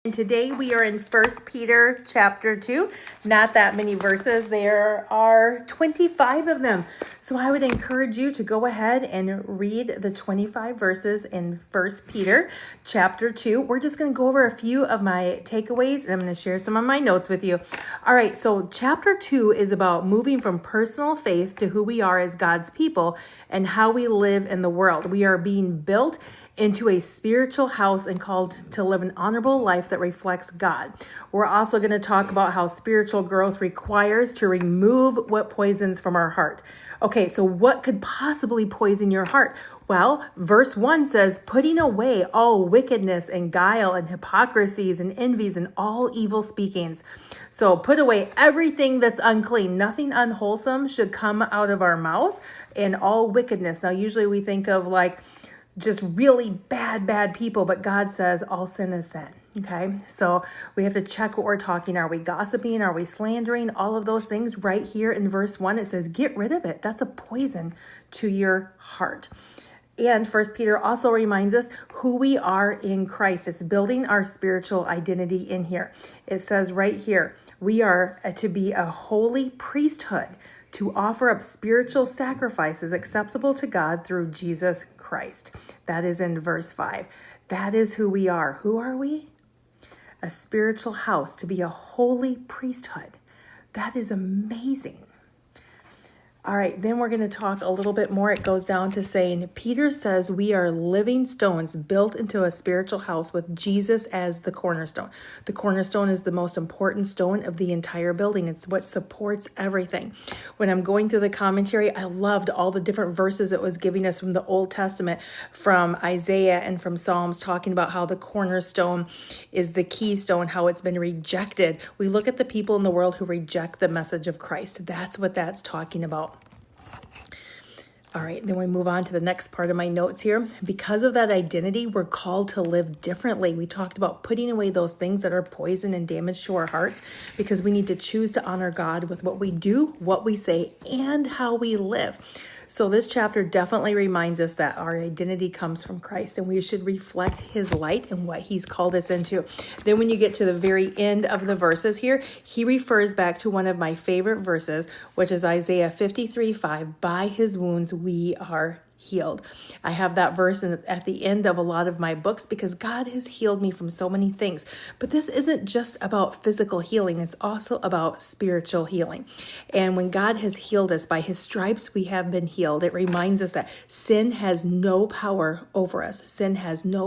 And today we are in 1 Peter chapter 2. Not that many verses. There are 25 of them. So I would encourage you to go ahead and read the 25 verses in 1 Peter chapter 2. We're just going to go over a few of my takeaways and I'm going to share some of my notes with you. All right, so chapter 2 is about moving from personal faith to who we are as God's people and how we live in the world. We are being built into a spiritual house and called to live an honorable life that reflects God. We're also going to talk about how spiritual growth requires to remove what poisons from our heart. Okay, so what could possibly poison your heart? Well, verse 1 says, putting away all wickedness and guile and hypocrisies and envies and all evil speakings. So put away everything that's unclean. Nothing unwholesome should come out of our mouths, and all wickedness. Now, usually we think of like just really bad people, but God says all sin is sin. Okay, so we have to check what we're talking. Are we gossiping? Are we slandering? All of those things right here in verse 1, it says, get rid of it. That's a poison to your heart. And First Peter also reminds us who we are in Christ. It's building our spiritual identity in here. It says right here, we are to be a holy priesthood, to offer up spiritual sacrifices acceptable to God through Jesus Christ. That is in verse 5. That is who we are. Who are we? A spiritual house, to be a holy priesthood. That is amazing. All right, then we're going to talk a little bit more. It goes down to saying, Peter says we are living stones built into a spiritual house with Jesus as the cornerstone. The cornerstone is the most important stone of the entire building. It's what supports everything. When I'm going through the commentary, I loved all the different verses it was giving us from the Old Testament, from Isaiah and from Psalms, talking about how the cornerstone is the keystone, how it's been rejected. We look at the people in the world who reject the message of Christ. That's what that's talking about. All right, then we move on to the next part of my notes here. Because of that identity, we're called to live differently. We talked about putting away those things that are poison and damage to our hearts, because we need to choose to honor God with what we do, what we say, and how we live. So this chapter definitely reminds us that our identity comes from Christ and we should reflect his light and what he's called us into. Then when you get to the very end of the verses here, he refers back to one of my favorite verses, which is Isaiah 53:5. By his wounds we are healed. I have that verse at the end of a lot of my books because God has healed me from so many things. But this isn't just about physical healing. It's also about spiritual healing. And when God has healed us, by his stripes we have been healed. It reminds us that sin has no power over us. Sin has no